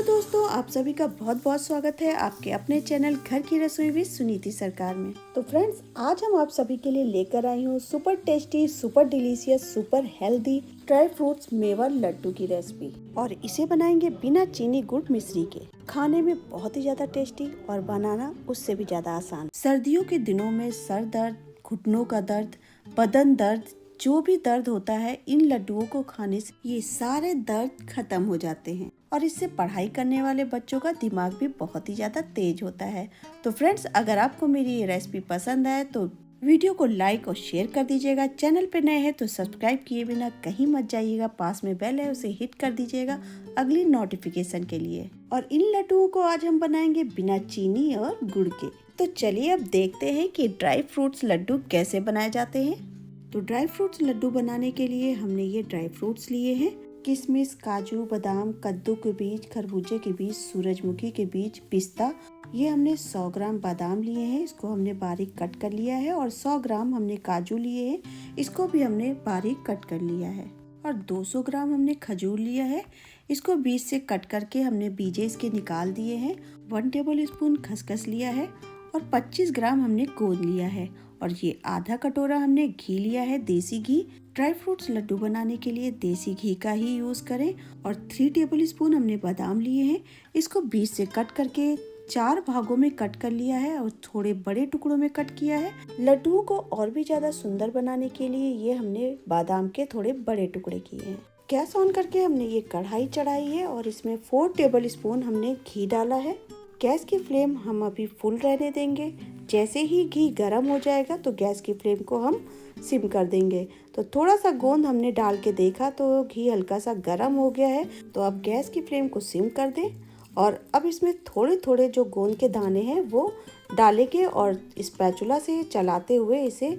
दोस्तों, आप सभी का बहुत बहुत स्वागत है आपके अपने चैनल घर की रसोई विद सुनीति सरकार में। तो फ्रेंड्स, आज हम आप सभी के लिए लेकर आई हूँ super tasty, super delicious, super healthy dry fruits मेवा लड्डू की रेसिपी। और इसे बनाएंगे बिना चीनी गुड़ मिश्री के। खाने में बहुत ही ज्यादा टेस्टी और बनाना उससे भी ज्यादा आसान। सर्दियों के दिनों में सर दर्द, घुटनों का दर्द, बदन दर्द, जो भी दर्द होता है, इन लड्डुओं को खाने से ये सारे दर्द खत्म हो जाते हैं और इससे पढ़ाई करने वाले बच्चों का दिमाग भी बहुत ही ज्यादा तेज होता है। तो फ्रेंड्स, अगर आपको मेरी ये रेसिपी पसंद आए तो वीडियो को लाइक और शेयर कर दीजिएगा। चैनल पे नए हैं तो सब्सक्राइब किए बिना कहीं मत जाइएगा। पास में बेल है, उसे हिट कर दीजिएगा अगली नोटिफिकेशन के लिए। और इन लड्डुओं को आज हम बनाएंगे बिना चीनी और गुड़ के। तो चलिए अब देखते हैं कि ड्राई फ्रूट्स लड्डू कैसे बनाए जाते हैं। तो ड्राई फ्रूट्स लड्डू बनाने के लिए हमने ये ड्राई फ्रूट्स लिए हैं। किशमिश, काजू, बादाम, कद्दू के बीज, खरबूजे के बीज, सूरजमुखी के बीज, पिस्ता। ये हमने 100 ग्राम बादाम लिए हैं, इसको हमने बारीक कट कर लिया है। और 100 ग्राम हमने काजू लिए हैं, इसको भी हमने बारीक कट कर लिया है। और 200 ग्राम हमने खजूर लिया है, इसको बीज से कट करके हमने बीजे इसके निकाल दिए हैं। 1 टेबल स्पून खसखस लिया है और 25 ग्राम हमने गोंद लिया है। और ये आधा कटोरा हमने घी लिया है, देसी घी। ड्राई फ्रूट्स लड्डू बनाने के लिए देसी घी का ही यूज करें। और 3 टेबल स्पून हमने बादाम लिए हैं, इसको बीच से कट करके 4 भागों में कट कर लिया है और थोड़े बड़े टुकड़ों में कट किया है। लड्डुओं को और भी ज्यादा सुंदर बनाने के लिए ये हमने बादाम के थोड़े बड़े टुकड़े किए हैं। गैस ऑन करके हमने ये कढ़ाई चढ़ाई है और इसमें 4 टेबल स्पून हमने घी डाला है। गैस की फ्लेम हम अभी फुल रहने देंगे। जैसे ही घी गर्म हो जाएगा तो गैस की फ्लेम को हम सिम कर देंगे। तो थोड़ा सा गोंद हमने डाल के देखा तो घी हल्का सा गर्म हो गया है। तो अब गैस की फ्लेम को सिम कर दें और अब इसमें थोड़े थोड़े जो गोंद के दाने हैं वो डालेंगे और स्पैचुला से चलाते हुए इसे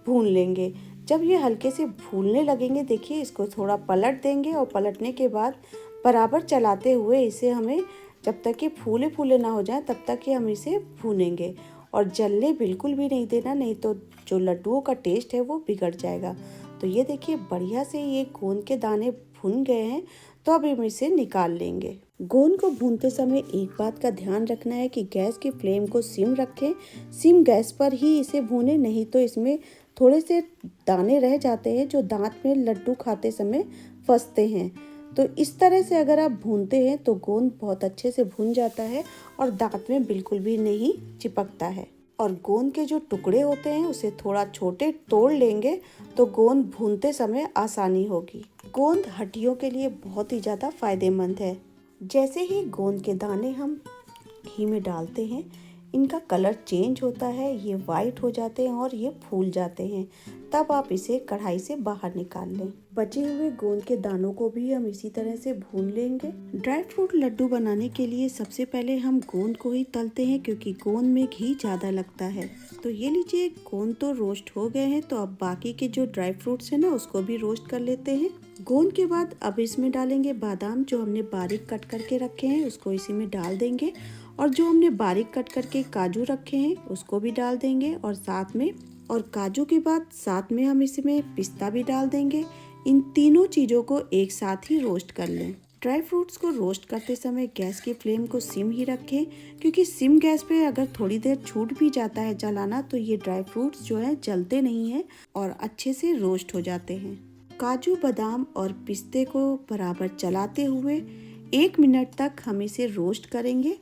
भून लेंगे। जब ये हल्के से भूनने लगेंगे, देखिए इसको थोड़ा पलट देंगे और पलटने के बाद बराबर चलाते हुए इसे हमें जब तक ये फूले फूले ना हो जाए तब तक ये हम इसे भूनेंगे। और जलने बिल्कुल भी नहीं देना, नहीं तो जो लड्डुओं का टेस्ट है वो बिगड़ जाएगा। तो ये देखिए बढ़िया से ये गोंद के दाने भुन गए हैं। तो अब हम इसे निकाल लेंगे। गोंद को भूनते समय एक बात का ध्यान रखना है कि गैस की फ्लेम को सिम रखें। सिम गैस पर ही इसे भूनें, नहीं तो इसमें थोड़े से दाने रह जाते हैं जो दांत में लड्डू खाते समय फंसते हैं। तो इस तरह से अगर आप भूनते हैं तो गोंद बहुत अच्छे से भून जाता है और दांत में बिल्कुल भी नहीं चिपकता है। और गोंद के जो टुकड़े होते हैं उसे थोड़ा छोटे तोड़ लेंगे तो गोंद भूनते समय आसानी होगी। गोंद हड्डियों के लिए बहुत ही ज़्यादा फायदेमंद है। जैसे ही गोंद के दाने हम घी में डालते हैं, इनका कलर चेंज होता है, ये वाइट हो जाते हैं और ये फूल जाते हैं। तब आप इसे कढ़ाई से बाहर निकाल लें। बचे हुए गोंद के दानों को भी हम इसी तरह से भून लेंगे। ड्राई फ्रूट लड्डू बनाने के लिए सबसे पहले हम गोंद को ही तलते हैं, क्योंकि गोंद में घी ज़्यादा लगता है। तो ये लीजिए, गोंद तो रोस्ट हो गए हैं। तो अब बाकी के जो ड्राई फ्रूट्स है ना, उसको भी रोस्ट कर लेते हैं। गोंद के बाद अब इसमें डालेंगे बादाम, जो हमने बारीक कट करके रखे हैं उसको इसी में डाल देंगे। और जो हमने बारीक कट करके काजू रखे हैं उसको भी डाल देंगे और काजू के बाद साथ में हम इसमें पिस्ता भी डाल देंगे। इन तीनों चीज़ों को एक साथ ही रोस्ट कर लें। ड्राई फ्रूट्स को रोस्ट करते समय गैस की फ्लेम को सिम ही रखें, क्योंकि सिम गैस पे अगर थोड़ी देर छूट भी जाता है जलाना तो ये ड्राई फ्रूट्स जो है जलते नहीं हैं और अच्छे से रोस्ट हो जाते हैं। काजू, बादाम और पिस्ते को बराबर चलाते हुए 1 मिनट तक हम इसे रोस्ट करेंगे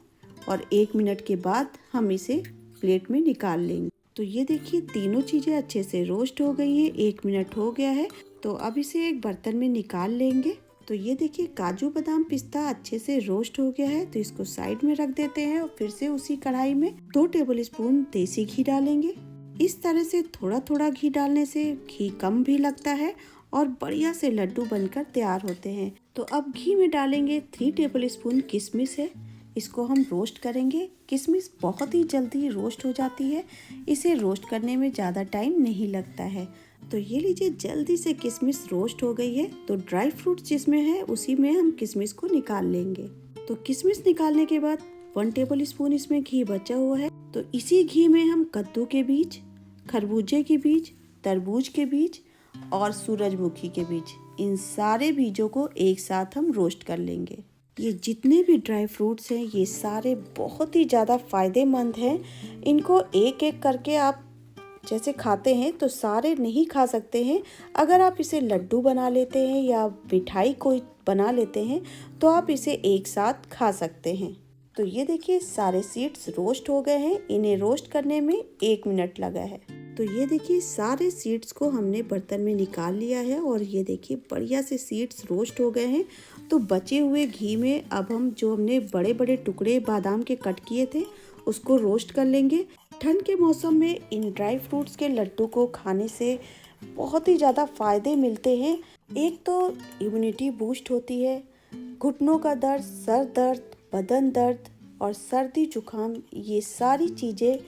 और 1 मिनट के बाद हम इसे प्लेट में निकाल लेंगे। तो ये देखिए तीनों चीज़ें अच्छे से रोस्ट हो गई हैं, 1 मिनट हो गया है। तो अब इसे एक बर्तन में निकाल लेंगे। तो ये देखिए काजू, बादाम, पिस्ता अच्छे से रोस्ट हो गया है। तो इसको साइड में रख देते हैं और फिर से उसी कढ़ाई में 2 टेबल स्पून देसी घी डालेंगे। इस तरह से थोड़ा थोड़ा घी डालने से घी कम भी लगता है और बढ़िया से लड्डू बनकर तैयार होते हैं। तो अब घी में डालेंगे 3 टेबल स्पून किशमिश है, इसको हम रोस्ट करेंगे। किशमिश बहुत ही जल्दी रोस्ट हो जाती है, इसे रोस्ट करने में ज़्यादा टाइम नहीं लगता है। तो ये लीजिए जल्दी से किशमिश रोस्ट हो गई है। तो ड्राई फ्रूट्स जिसमें है उसी में हम किशमिश को निकाल लेंगे। तो किशमिश निकालने के बाद 1 टेबल स्पून इसमें घी बचा हुआ है। तो इसी घी में हम कद्दू के बीज, खरबूजे के बीज, तरबूज के बीज और सूरजमुखी के बीज, इन सारे बीजों को एक साथ हम रोस्ट कर लेंगे। ये जितने भी ड्राई फ्रूट्स हैं ये सारे बहुत ही ज़्यादा फ़ायदेमंद हैं। इनको एक एक करके आप जैसे खाते हैं तो सारे नहीं खा सकते हैं। अगर आप इसे लड्डू बना लेते हैं या मिठाई कोई बना लेते हैं तो आप इसे एक साथ खा सकते हैं। तो ये देखिए सारे सीड्स रोस्ट हो गए हैं। इन्हें रोस्ट करने में 1 मिनट लगा है। तो ये देखिए सारे सीड्स को हमने बर्तन में निकाल लिया है और ये देखिए बढ़िया से सीड्स रोस्ट हो गए हैं। तो बचे हुए घी में अब हम जो हमने बड़े बड़े टुकड़े बादाम के कट किए थे उसको रोस्ट कर लेंगे। ठंड के मौसम में इन ड्राई फ्रूट्स के लड्डू को खाने से बहुत ही ज़्यादा फ़ायदे मिलते हैं। एक तो इम्यूनिटी बूस्ट होती है, घुटनों का दर्द, सर दर्द, बदन दर्द और सर्दी जुकाम, ये सारी चीज़ें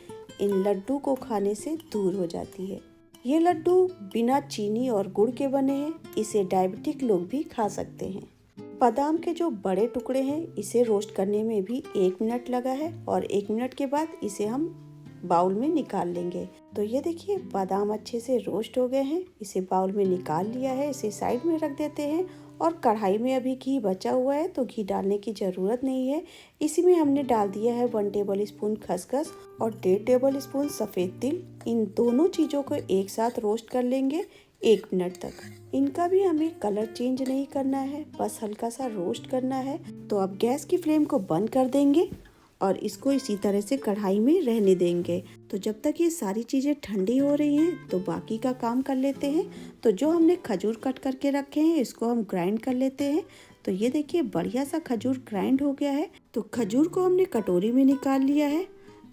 इन लड्डू को खाने से दूर हो जाती है। ये लड्डू बिना चीनी और गुड़ के बने हैं। इसे डायबिटिक लोग भी खा सकते हैं। बादाम के जो बड़े टुकड़े हैं इसे रोस्ट करने में भी 1 मिनट लगा है और 1 मिनट के बाद इसे हम बाउल में निकाल लेंगे। तो ये देखिए बादाम अच्छे से रोस्ट हो गए हैं। इसे बाउल में निकाल लिया है। इसे साइड में रख देते हैं और कढ़ाई में अभी घी बचा हुआ है तो घी डालने की ज़रूरत नहीं है। इसी में हमने डाल दिया है 1 टेबल स्पून खसखस और 1.5 टेबल स्पून सफ़ेद तिल। इन दोनों चीज़ों को एक साथ रोस्ट कर लेंगे 1 मिनट तक। इनका भी हमें कलर चेंज नहीं करना है, बस हल्का सा रोस्ट करना है। तो अब गैस की फ्लेम को बंद कर देंगे और इसको इसी तरह से कढ़ाई में रहने देंगे। तो जब तक ये सारी चीज़ें ठंडी हो रही हैं तो बाकी का काम कर लेते हैं। तो जो हमने खजूर कट करके रखे हैं इसको हम ग्राइंड कर लेते हैं। तो ये देखिए बढ़िया सा खजूर ग्राइंड हो गया है। तो खजूर को हमने कटोरी में निकाल लिया है।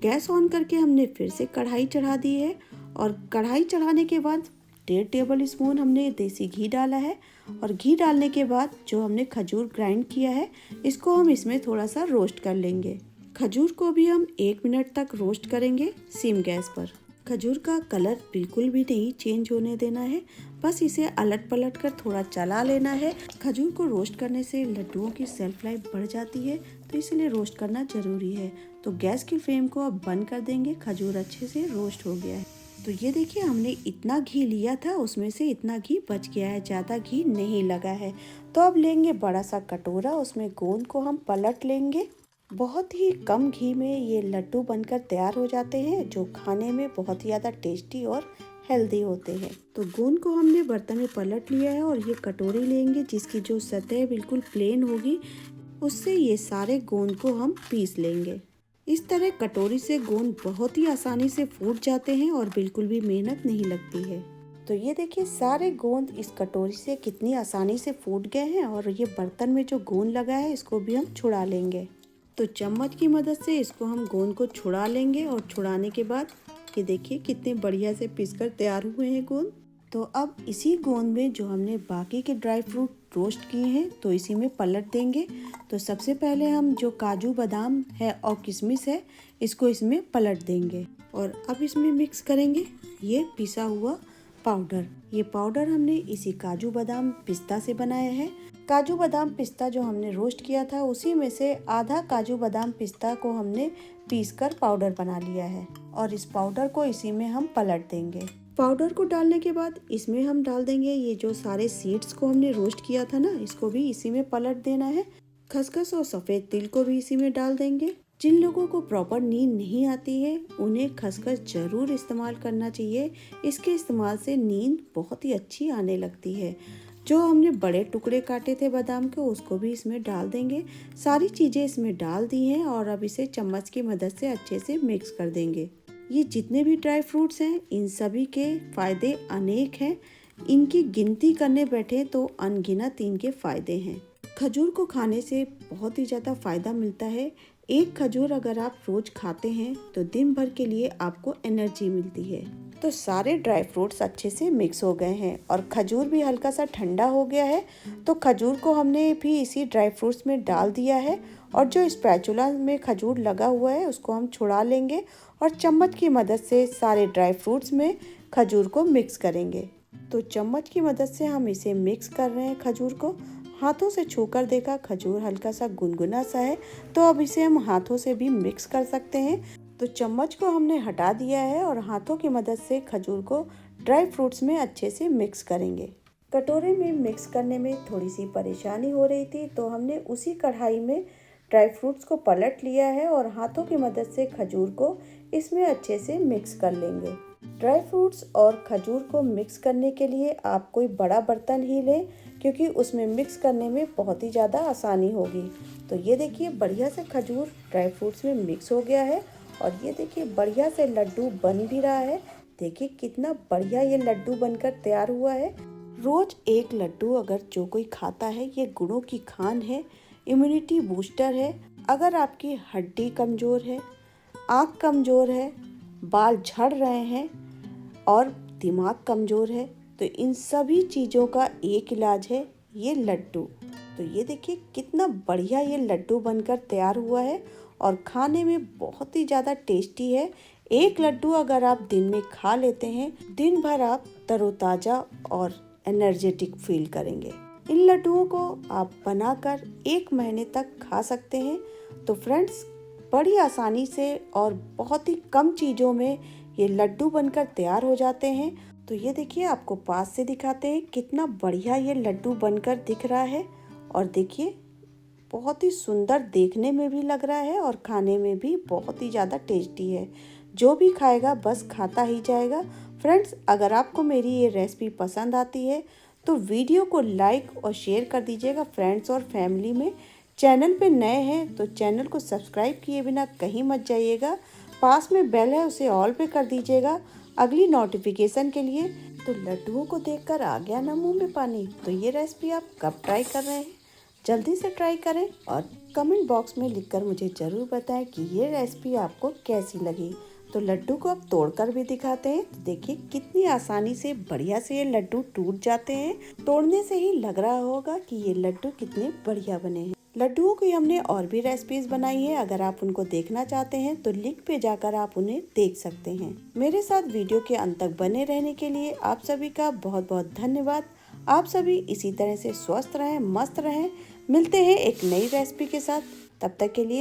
गैस ऑन करके हमने फिर से कढ़ाई चढ़ा दी है और कढ़ाई चढ़ाने के बाद 1.5 टेबल स्पून हमने देसी घी डाला है और घी डालने के बाद जो हमने खजूर ग्राइंड किया है इसको हम इसमें थोड़ा सा रोस्ट कर लेंगे। खजूर को भी हम 1 मिनट तक रोस्ट करेंगे सिम गैस पर। खजूर का कलर बिल्कुल भी नहीं चेंज होने देना है, बस इसे अलट पलट कर थोड़ा चला लेना है। खजूर को रोस्ट करने से लड्डुओं की सेल्फ लाइफ बढ़ जाती है तो इसलिए रोस्ट करना ज़रूरी है। तो गैस की फ्लेम को अब बंद कर देंगे। खजूर अच्छे से रोस्ट हो गया है। तो ये देखिए हमने इतना घी लिया था उसमें से इतना घी बच गया है, ज़्यादा घी नहीं लगा है। तो अब लेंगे बड़ा सा कटोरा, उसमें गोंद को हम पलट लेंगे। बहुत ही कम घी में ये लड्डू बनकर तैयार हो जाते हैं जो खाने में बहुत ही ज़्यादा टेस्टी और हेल्दी होते हैं। तो गोंद को हमने बर्तन में पलट लिया है और ये कटोरी लेंगे जिसकी जो सतह बिल्कुल प्लेन होगी, उससे ये सारे गोंद को हम पीस लेंगे। इस तरह कटोरी से गोंद बहुत ही आसानी से फूट जाते हैं और बिल्कुल भी मेहनत नहीं लगती है। तो ये देखिए सारे गोंद इस कटोरी से कितनी आसानी से फूट गए हैं और ये बर्तन में जो गोंद लगा है इसको भी हम छुड़ा लेंगे। तो चम्मच की मदद से इसको हम गोंद को छुड़ा लेंगे और छुड़ाने के बाद ये देखिए कितने बढ़िया से पीसकर तैयार हुए हैं गोंद। तो अब इसी गोंद में जो हमने बाकी के ड्राई फ्रूट रोस्ट किए हैं तो इसी में पलट देंगे। तो सबसे पहले हम जो काजू बादाम है और किशमिश है इसको इसमें पलट देंगे और अब इसमें मिक्स करेंगे ये पिसा हुआ पाउडर। ये पाउडर हमने इसी काजू बादाम पिस्ता से बनाया है। काजू बादाम पिस्ता जो हमने रोस्ट किया था उसी में से आधा काजू बादाम पिस्ता को हमने पीसकर पाउडर बना लिया है और इस पाउडर को इसी में हम पलट देंगे। पाउडर को डालने के बाद इसमें हम डाल देंगे ये जो सारे सीड्स को हमने रोस्ट किया था ना, इसको भी इसी में पलट देना है। खसखस और सफ़ेद तिल को भी इसी में डाल देंगे। जिन लोगों को प्रॉपर नींद नहीं आती है उन्हें खसखस ज़रूर इस्तेमाल करना चाहिए। इसके इस्तेमाल से नींद बहुत ही अच्छी आने लगती है। जो हमने बड़े टुकड़े काटे थे बादाम के उसको भी इसमें डाल देंगे। सारी चीज़ें इसमें डाल दी हैं और अब इसे चम्मच की मदद से अच्छे से मिक्स कर देंगे। ये जितने भी ड्राई फ्रूट्स हैं इन सभी के फ़ायदे अनेक हैं। इनकी गिनती करने बैठे तो अनगिनत इनके फ़ायदे हैं। खजूर को खाने से बहुत ही ज़्यादा फ़ायदा मिलता है। एक खजूर अगर आप रोज़ खाते हैं तो दिन भर के लिए आपको एनर्जी मिलती है। तो सारे ड्राई फ्रूट्स अच्छे से मिक्स हो गए हैं और खजूर भी हल्का सा ठंडा हो गया है। तो खजूर को हमने भी इसी ड्राई फ्रूट्स में डाल दिया है और जो स्पैचुला में खजूर लगा हुआ है उसको हम छुड़ा लेंगे और चम्मच की मदद से सारे ड्राई फ्रूट्स में खजूर को मिक्स करेंगे। तो चम्मच की मदद से हम इसे मिक्स कर रहे हैं। खजूर को हाथों से छूकर देखा, खजूर हल्का सा गुनगुना सा है, तो अब इसे हम हाथों से भी मिक्स कर सकते हैं। तो चम्मच को हमने हटा दिया है और हाथों की मदद से खजूर को ड्राई फ्रूट्स में अच्छे से मिक्स करेंगे। कटोरे में मिक्स करने में थोड़ी सी परेशानी हो रही थी, तो हमने उसी कढ़ाई में ड्राई फ्रूट्स को पलट लिया है और हाथों की मदद से खजूर को इसमें अच्छे से मिक्स कर लेंगे। ड्राई फ्रूट्स और खजूर को मिक्स करने के लिए आप कोई बड़ा बर्तन ही लें, क्योंकि उसमें मिक्स करने में बहुत ही ज़्यादा आसानी होगी। तो ये देखिए बढ़िया से खजूर ड्राई फ्रूट्स में मिक्स हो गया है और ये देखिए बढ़िया से लड्डू बन भी रहा है। देखिए कितना बढ़िया ये लड्डू बनकर तैयार हुआ है। रोज एक लड्डू अगर जो कोई खाता है, ये गुणों की खान है, इम्यूनिटी बूस्टर है। अगर आपकी हड्डी कमज़ोर है, आँख कमज़ोर है, बाल झड़ रहे हैं और दिमाग कमज़ोर है, तो इन सभी चीज़ों का एक इलाज है ये लड्डू। तो ये देखिए कितना बढ़िया ये लड्डू बनकर तैयार हुआ है और खाने में बहुत ही ज़्यादा टेस्टी है। एक लड्डू अगर आप दिन में खा लेते हैं, दिन भर आप तरोताज़ा और एनर्जेटिक फील करेंगे। इन लड्डुओं को आप बनाकर 1 महीने तक खा सकते हैं। तो फ्रेंड्स, बड़ी आसानी से और बहुत ही कम चीज़ों में ये लड्डू बनकर तैयार हो जाते हैं। तो ये देखिए आपको पास से दिखाते हैं कितना बढ़िया ये लड्डू बनकर दिख रहा है और देखिए बहुत ही सुंदर देखने में भी लग रहा है और खाने में भी बहुत ही ज़्यादा टेस्टी है। जो भी खाएगा बस खाता ही जाएगा। फ्रेंड्स, अगर आपको मेरी ये रेसिपी पसंद आती है तो वीडियो को लाइक और शेयर कर दीजिएगा फ्रेंड्स और फैमिली में। चैनल पे नए हैं तो चैनल को सब्सक्राइब किए बिना कहीं मत जाइएगा। पास में बेल है, उसे ऑल पे कर दीजिएगा अगली नोटिफिकेशन के लिए। तो लड्डुओं को देखकर आ गया ना मुँह में पानी। तो ये रेसिपी आप कब ट्राई कर रहे हैं? जल्दी से ट्राई करें और कमेंट बॉक्स में लिखकर मुझे ज़रूर बताएं कि ये रेसिपी आपको कैसी लगी। तो लड्डू को अब तोड़कर भी दिखाते हैं। तो देखिए कितनी आसानी से बढ़िया से ये लड्डू टूट जाते हैं। तोड़ने से ही लग रहा होगा कि ये लड्डू कितने बढ़िया बने हैं। लड्डुओं की हमने और भी रेसिपीज बनाई है, अगर आप उनको देखना चाहते हैं तो लिंक पे जाकर आप उन्हें देख सकते हैं। मेरे साथ वीडियो के अंत तक बने रहने के लिए आप सभी का बहुत बहुत धन्यवाद। आप सभी इसी तरह से स्वस्थ रहें, मस्त रहें। मिलते हैं एक नई रेसिपी के साथ, तब तक के लिए